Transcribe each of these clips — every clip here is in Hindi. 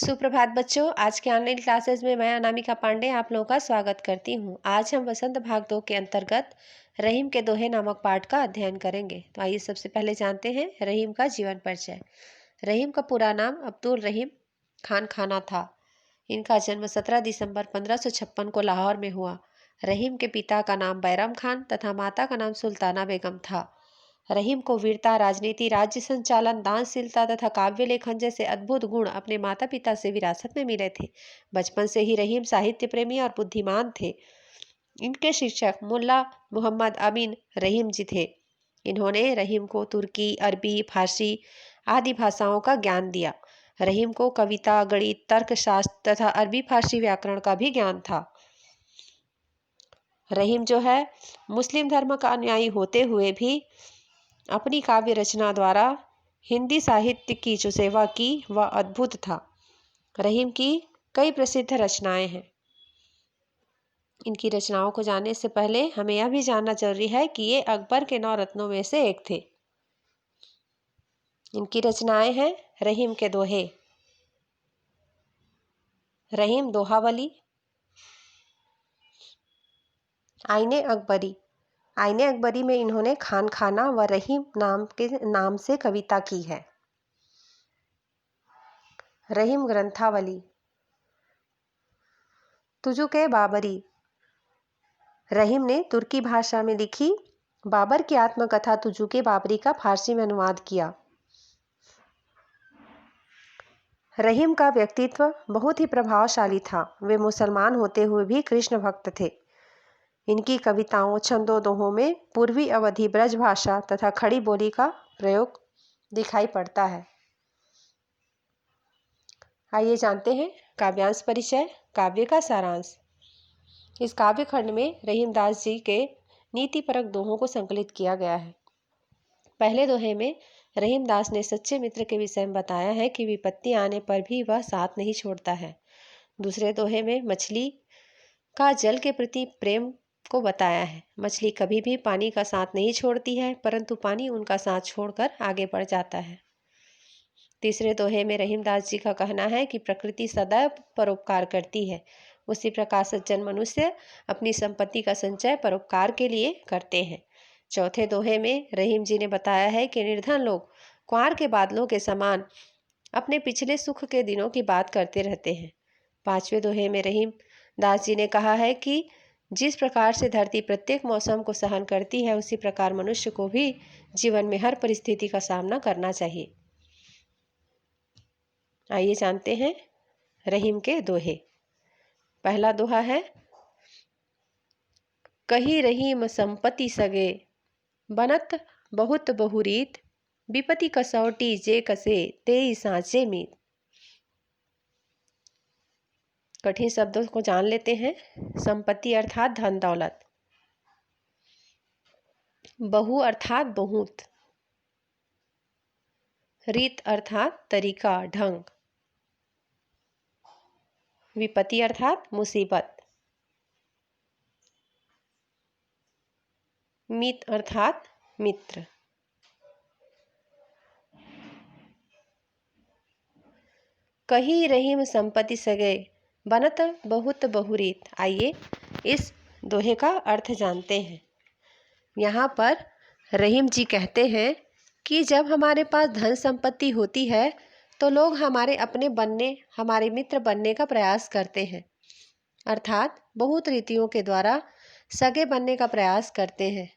सुप्रभात बच्चों। आज के ऑनलाइन क्लासेस में मैं अनामिका पांडे आप लोगों का स्वागत करती हूँ। आज हम वसंत भाग 2 के अंतर्गत रहीम के दोहे नामक पाठ का अध्ययन करेंगे। तो आइए सबसे पहले जानते हैं रहीम का जीवन परिचय। रहीम का पूरा नाम अब्दुल रहीम खान खाना था। इनका जन्म 17 दिसंबर 1556 को लाहौर में हुआ। रहीम के पिता का नाम बैरम खान तथा माता का नाम सुल्ताना बेगम था। रहीम को वीरता, राजनीति, राज्य संचालन, दानशीलता तथा काव्य लेखन जैसे अद्भुत गुण अपने माता पिता से विरासत में मिले थे। बचपन से ही रहीम साहित्य प्रेमी और बुद्धिमान थे। इनके शिक्षक मुल्ला मोहम्मद अमीन रहीम जी थे। इन्होंने रहीम को तुर्की, अरबी, फारसी आदि भाषाओं का ज्ञान दिया। रहीम को कविता, गणित, तर्कशास्त्र तथा अरबी फारसी व्याकरण का भी ज्ञान था। रहीम जो है मुस्लिम धर्म का अनुयायी होते हुए भी अपनी काव्य रचना द्वारा हिंदी साहित्य की जो सेवा की वह अद्भुत था। रहीम की कई प्रसिद्ध रचनाएं हैं। इनकी रचनाओं को जानने से पहले हमें यह भी जानना जरूरी है कि ये अकबर के 9 रत्नों में से एक थे। इनकी रचनाएं हैं रहीम के दोहे, रहीम दोहावली, आईने अकबरी। आईने अकबरी में इन्होंने खान खाना व रहीम नाम से कविता की है। रहीम ग्रंथावली, तुजुके बाबरी। रहीम ने तुर्की भाषा में लिखी बाबर की आत्मकथा तुजुके बाबरी का फारसी में अनुवाद किया। रहीम का व्यक्तित्व बहुत ही प्रभावशाली था। वे मुसलमान होते हुए भी कृष्ण भक्त थे। इनकी कविताओं, छंदों, दोहों में पूर्वी अवधी ब्रज भाषा तथा खड़ी बोली का प्रयोग दिखाई पड़ता है। आइए जानते हैं काव्यांश परिचय, काव्य का सारांश। इस काव्य खंड में रहीमदास जी के नीतिपरक दोहों को संकलित किया गया है। पहले दोहे में रहीमदास ने सच्चे मित्र के विषय में बताया है कि विपत्ति आने पर भी वह साथ नहीं छोड़ता है। दूसरे दोहे में मछली का जल के प्रति प्रेम को बताया है। मछली कभी भी पानी का साथ नहीं छोड़ती है, परंतु पानी उनका साथ छोड़कर आगे बढ़ जाता है। तीसरे दोहे में रहीमदास जी का कहना है कि प्रकृति सदैव परोपकार करती है। उसी प्रकार सज्जन मनुष्य अपनी संपत्ति का संचय परोपकार के लिए करते हैं। चौथे दोहे में रहीम जी ने बताया है कि निर्धन लोग कुआर के बादलों के समान अपने पिछले सुख के दिनों की बात करते रहते हैं। पांचवें दोहे में रहीम दास जी ने कहा है कि जिस प्रकार से धरती प्रत्येक मौसम को सहन करती है, उसी प्रकार मनुष्य को भी जीवन में हर परिस्थिति का सामना करना चाहिए। आइए जानते हैं रहीम के दोहे। पहला दोहा है, कही रहीम संपत्ति सगे, बनत बहुत बहुरीत, विपति कसौटी जे कसे, तेई सांचे मीत। कठिन शब्दों को जान लेते हैं। संपत्ति अर्थात धन दौलत, बहु अर्थात बहुत, रीत अर्थात तरीका ढंग, विपत्ति अर्थात मुसीबत, मित अर्थात मित्र। कही रहीम संपत्ति सगे, बनत बहुत बहुरीत। आइए इस दोहे का अर्थ जानते हैं। यहाँ पर रहीम जी कहते हैं कि जब हमारे पास धन संपत्ति होती है तो लोग हमारे अपने बनने, हमारे मित्र बनने का प्रयास करते हैं, अर्थात बहुत रीतियों के द्वारा सगे बनने का प्रयास करते हैं,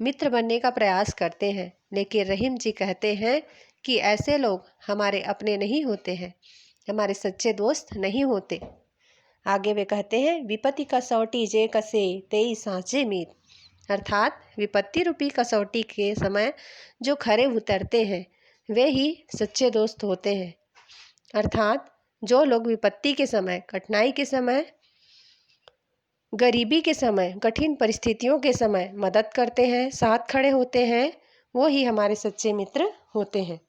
मित्र बनने का प्रयास करते हैं। लेकिन रहीम जी कहते हैं कि ऐसे लोग हमारे अपने नहीं होते हैं, हमारे सच्चे दोस्त नहीं होते। आगे वे कहते हैं, विपत्ति कसौटी जे कसे, तेई सांचे मीत। अर्थात विपत्ति रूपी कसौटी के समय जो खरे उतरते हैं वे ही सच्चे दोस्त होते हैं। अर्थात जो लोग विपत्ति के समय, कठिनाई के समय, गरीबी के समय, कठिन परिस्थितियों के समय मदद करते हैं, साथ खड़े होते हैं, वो ही हमारे सच्चे मित्र होते हैं।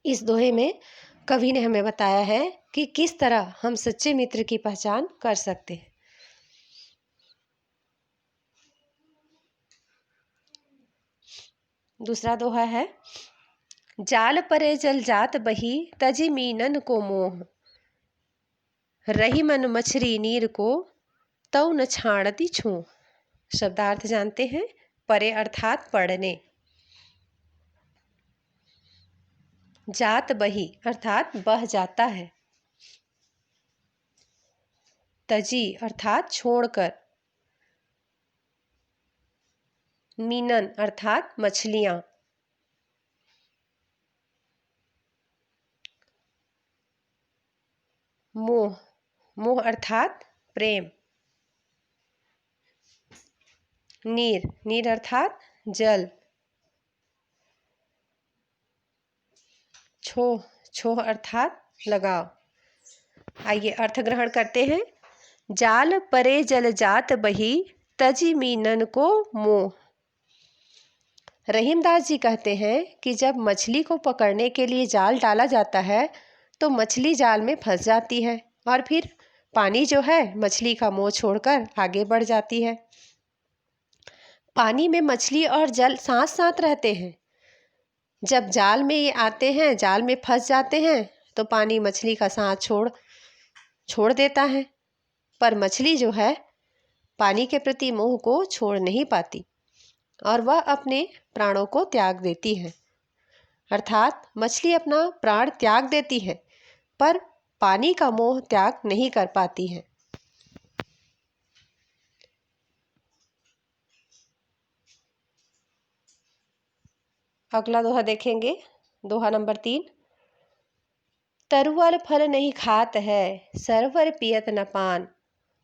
इस दोहे में कवि ने हमें बताया है कि किस तरह हम सच्चे मित्र की पहचान कर सकते हैं। दूसरा दोहा है, जाल परे जल जात बही तजी मीनन को मोह, रही मन मछरी नीर को तौ न छाड़ती छूं। शब्दार्थ जानते हैं। परे अर्थात पढ़ने, जात बही अर्थात बह जाता है, तजी अर्थात छोड़कर, मीनन अर्थात मछलियां, मोह मोह अर्थात प्रेम, नीर नीर अर्थात जल, छोह छोह अर्थात लगाव। आइए अर्थ ग्रहण करते हैं। जाल परे जल जात बही तजी मीनन को मोह। रहीमदास जी कहते हैं कि जब मछली को पकड़ने के लिए जाल डाला जाता है तो मछली जाल में फंस जाती है और फिर पानी जो है मछली का मोह छोड़कर आगे बढ़ जाती है। पानी में मछली और जल साथ साथ रहते हैं। जब जाल में ये आते हैं, जाल में फंस जाते हैं तो पानी मछली का साथ छोड़ देता है, पर मछली जो है पानी के प्रति मोह को छोड़ नहीं पाती और वह अपने प्राणों को त्याग देती है। अर्थात मछली अपना प्राण त्याग देती है पर पानी का मोह त्याग नहीं कर पाती है। अगला दोहा देखेंगे। दोहा नंबर 3। तरुअर फल नहीं खात है, सरवर पियत न पान,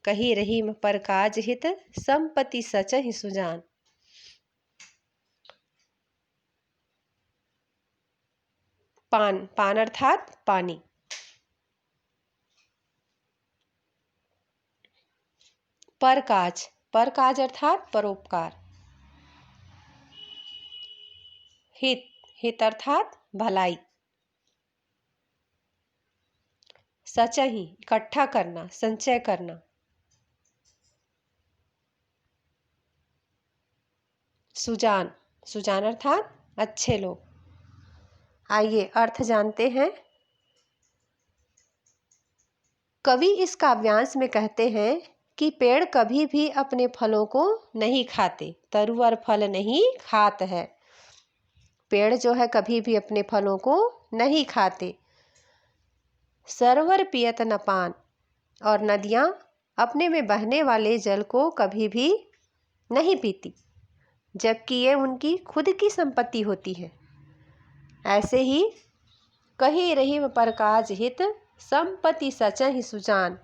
कही रहीम पर काज हित, संपत्ति सचहि सुजान। पान पान अर्थात पानी, पर काज अर्थात परोपकार, हित हित अर्थात भलाई, सचहि इकट्ठा करना, संचय करना, सुजान सुजान अर्थात अच्छे लोग। आइए अर्थ जानते हैं। कवि इस काव्यांश में कहते हैं कि पेड़ कभी भी अपने फलों को नहीं खाते। तरुअर फल नहीं खात है, पेड़ जो है कभी भी अपने फलों को नहीं खाते। सरवर पियत न पान, और नदियाँ अपने में बहने वाले जल को कभी भी नहीं पीती, जबकि ये उनकी खुद की संपत्ति होती है। ऐसे ही कही रहीम पर काज हित, संपत्ति सचहि सुजान।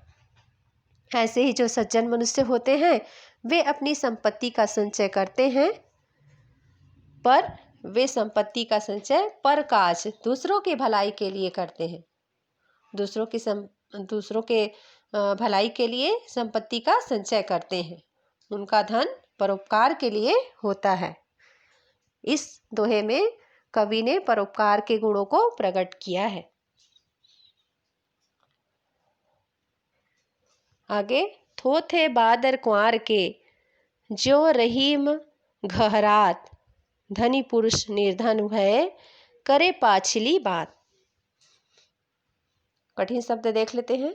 ऐसे ही जो सज्जन मनुष्य होते हैं वे अपनी संपत्ति का संचय करते हैं, पर वे संपत्ति का संचय पर काज दूसरों के भलाई के लिए करते हैं। दूसरों के भलाई के लिए संपत्ति का संचय करते हैं। उनका धन परोपकार के लिए होता है। इस दोहे में कवि ने परोपकार के गुणों को प्रकट किया है। आगे, थोथे बादर कुंवर के, जो रहीम घहरात, धनी पुरुष निर्धन भय, करे पाछली बात। कठिन शब्द देख लेते हैं।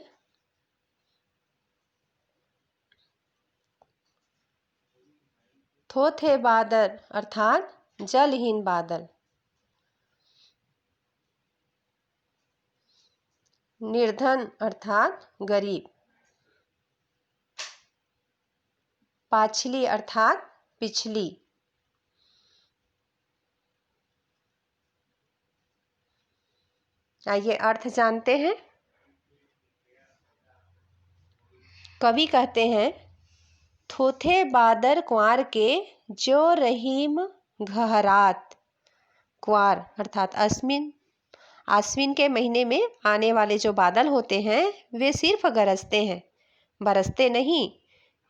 थोथे बादर अर्थात जलहीन बादल, निर्धन अर्थात गरीब, पाछली अर्थात पिछली। आइए अर्थ जानते हैं। कवि कहते हैं, थोथे बादर कुंवर के, जो रहीम घहरात। कुंवर अर्थात आश्विन के महीने में आने वाले जो बादल होते हैं वे सिर्फ गरजते हैं, बरसते नहीं,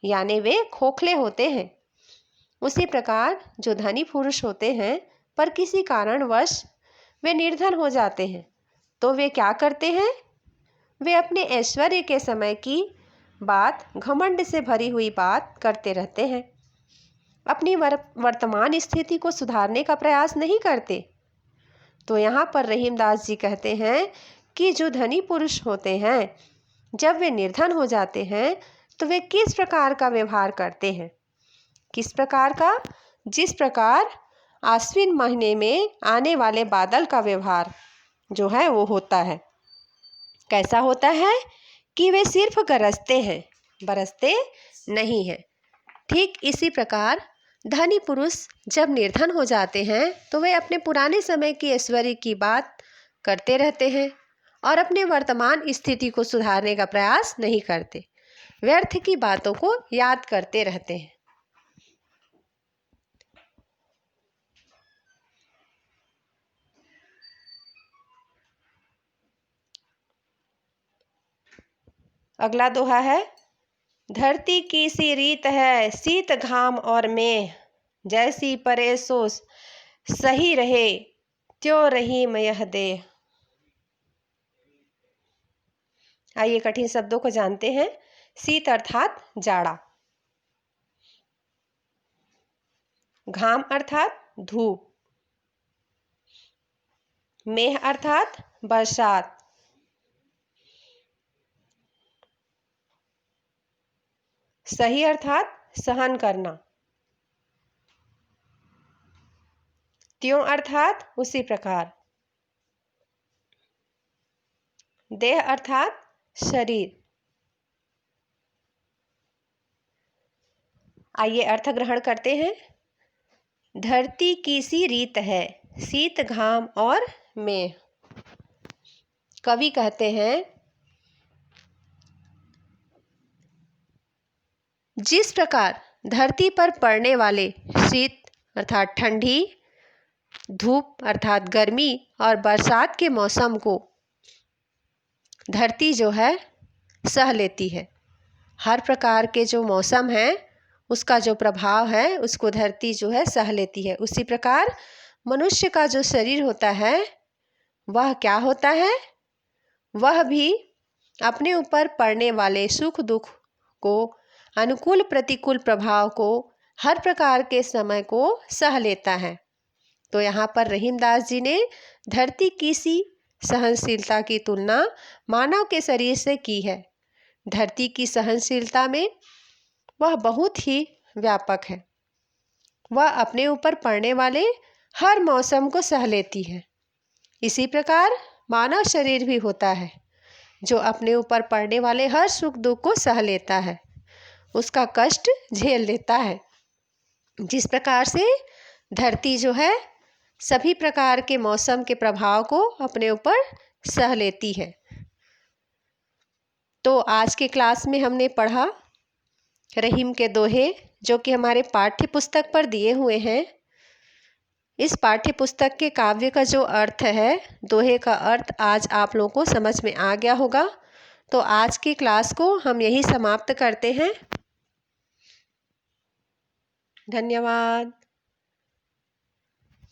यानी वे खोखले होते हैं। उसी प्रकार जो धनी पुरुष होते हैं पर किसी कारणवश वे निर्धन हो जाते हैं तो वे क्या करते हैं? वे अपने ऐश्वर्य के समय की बात, घमंड से भरी हुई बात करते रहते हैं। अपनी वर्तमान स्थिति को सुधारने का प्रयास नहीं करते। तो यहाँ पर रहीमदास जी कहते हैं कि जो धनी पुरुष होते हैं जब वे निर्धन हो जाते हैं तो वे किस प्रकार का व्यवहार करते हैं। किस प्रकार का? जिस प्रकार आश्विन महीने में आने वाले बादल का व्यवहार जो है वो होता है। कैसा होता है कि वे सिर्फ गरजते हैं, बरसते नहीं हैं। ठीक इसी प्रकार धनी पुरुष जब निर्धन हो जाते हैं तो वे अपने पुराने समय की ऐश्वर्य की बात करते रहते हैं और अपने वर्तमान स्थिति को सुधारने का प्रयास नहीं करते, व्यर्थ की बातों को याद करते रहते हैं। अगला दोहा है, धरती की सी रीत है शीत घाम और मेह, जैसी परे सो सही रहे त्यों रहीम यह देह। आइए कठिन शब्दों को जानते हैं। शीत अर्थात जाड़ा, घाम अर्थात धूप, मेह अर्थात बरसात, सही अर्थात सहन करना, त्यों अर्थात उसी प्रकार, देह अर्थात शरीर। आइए अर्थ ग्रहण करते हैं। धरती की सी रीत है शीत घाम और मेह। कवि कहते हैं जिस प्रकार धरती पर पड़ने वाले शीत अर्थात ठंडी, धूप अर्थात गर्मी और बरसात के मौसम को धरती जो है सह लेती है। हर प्रकार के जो मौसम है उसका जो प्रभाव है उसको धरती जो है सह लेती है। उसी प्रकार मनुष्य का जो शरीर होता है वह क्या होता है, वह भी अपने ऊपर पड़ने वाले सुख दुख को, अनुकूल प्रतिकूल प्रभाव को, हर प्रकार के समय को सह लेता है। तो यहाँ पर रहीमदास जी ने धरती की सी सहनशीलता की तुलना मानव के शरीर से की है। धरती की सहनशीलता में वह बहुत ही व्यापक है, वह अपने ऊपर पड़ने वाले हर मौसम को सह लेती है। इसी प्रकार मानव शरीर भी होता है जो अपने ऊपर पड़ने वाले हर सुख दुख को सह लेता है, उसका कष्ट झेल लेता है। जिस प्रकार से धरती जो है सभी प्रकार के मौसम के प्रभाव को अपने ऊपर सह लेती है। तो आज के क्लास में हमने पढ़ा रहीम के दोहे जो कि हमारे पाठ्य पुस्तक पर दिए हुए हैं। इस पाठ्य पुस्तक के काव्य का जो अर्थ है, दोहे का अर्थ आज आप लोगों को समझ में आ गया होगा। तो आज की क्लास को हम यही समाप्त करते हैं। धन्यवाद।